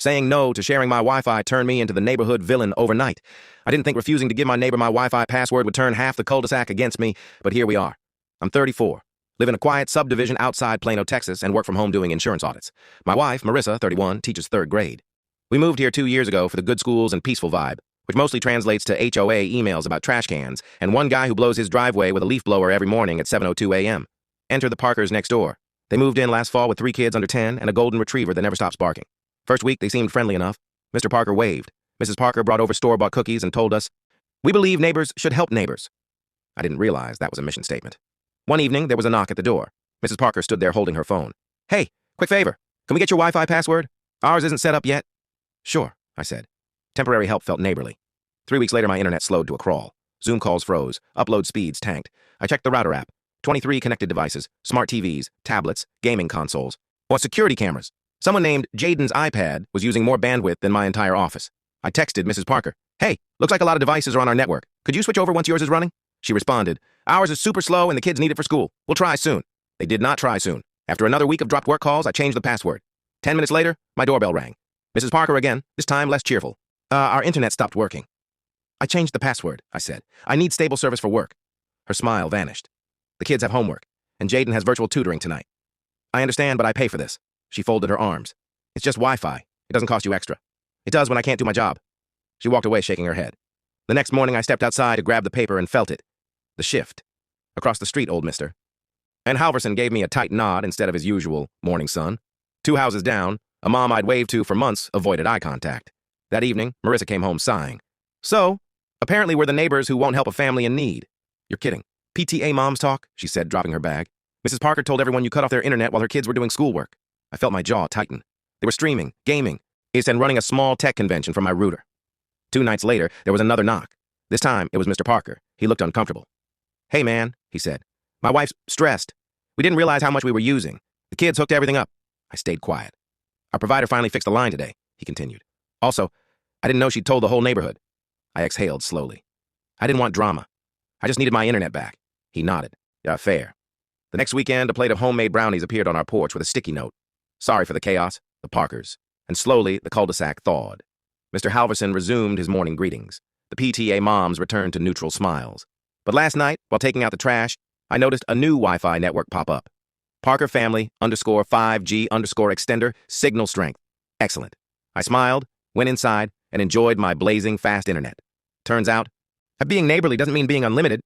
Saying no to sharing my Wi-Fi turned me into the neighborhood villain overnight. I didn't think refusing to give my neighbor my Wi-Fi password would turn half the cul-de-sac against me, but here we are. I'm 34, live in a quiet subdivision outside Plano, Texas, and work from home doing insurance audits. My wife, Marissa, 31, teaches 3rd grade. We moved here 2 years ago for the good schools and peaceful vibe, which mostly translates to HOA emails about trash cans and one guy who blows his driveway with a leaf blower every morning at 7:02 a.m. Enter the Parkers next door. They moved in last fall with 3 kids under 10 and a golden retriever that never stops barking. First week, they seemed friendly enough. Mr. Parker waved. Mrs. Parker brought over store-bought cookies and told us, "We believe neighbors should help neighbors." I didn't realize that was a mission statement. One evening, there was a knock at the door. Mrs. Parker stood there holding her phone. "Hey, quick favor. Can we get your Wi-Fi password? Ours isn't set up yet." "Sure," I said. Temporary help felt neighborly. 3 weeks later, my internet slowed to a crawl. Zoom calls froze. Upload speeds tanked. I checked the router app. 23 connected devices, smart TVs, tablets, gaming consoles, or security cameras. Someone named Jaden's iPad was using more bandwidth than my entire office. I texted Mrs. Parker. "Hey, looks like a lot of devices are on our network. Could you switch over once yours is running?" She responded, "Ours is super slow and the kids need it for school. We'll try soon." They did not try soon. After another week of dropped work calls, I changed the password. 10 minutes later, my doorbell rang. Mrs. Parker again, this time less cheerful. Our internet stopped working." "I changed the password," I said. "I need stable service for work." Her smile vanished. "The kids have homework, and Jaden has virtual tutoring tonight." "I understand, but I pay for this." She folded her arms. "It's just Wi-Fi. It doesn't cost you extra." "It does when I can't do my job." She walked away shaking her head. The next morning, I stepped outside to grab the paper and felt it. The shift. "Across the street, old mister." And Halverson gave me a tight nod instead of his usual morning sun. 2 houses down, a mom I'd waved to for months avoided eye contact. That evening, Marissa came home sighing. "So, apparently we're the neighbors who won't help a family in need." "You're kidding. PTA moms talk," she said, dropping her bag. "Mrs. Parker told everyone you cut off their internet while her kids were doing schoolwork." I felt my jaw tighten. They were streaming, gaming, and running a small tech convention from my router. 2 nights later, there was another knock. This time, it was Mr. Parker. He looked uncomfortable. "Hey, man," he said. "My wife's stressed. We didn't realize how much we were using. The kids hooked everything up." I stayed quiet. "Our provider finally fixed the line today," he continued. "Also, I didn't know she'd told the whole neighborhood." I exhaled slowly. I didn't want drama. I just needed my internet back. He nodded. "Yeah, fair." The next weekend, a plate of homemade brownies appeared on our porch with a sticky note. "Sorry for the chaos, the Parkers." And slowly, the cul-de-sac thawed. Mr. Halverson resumed his morning greetings. The PTA moms returned to neutral smiles. But last night, while taking out the trash, I noticed a new Wi-Fi network pop up. Parker family _5G extender signal strength. Excellent. I smiled, went inside, and enjoyed my blazing fast internet. Turns out, being neighborly doesn't mean being unlimited.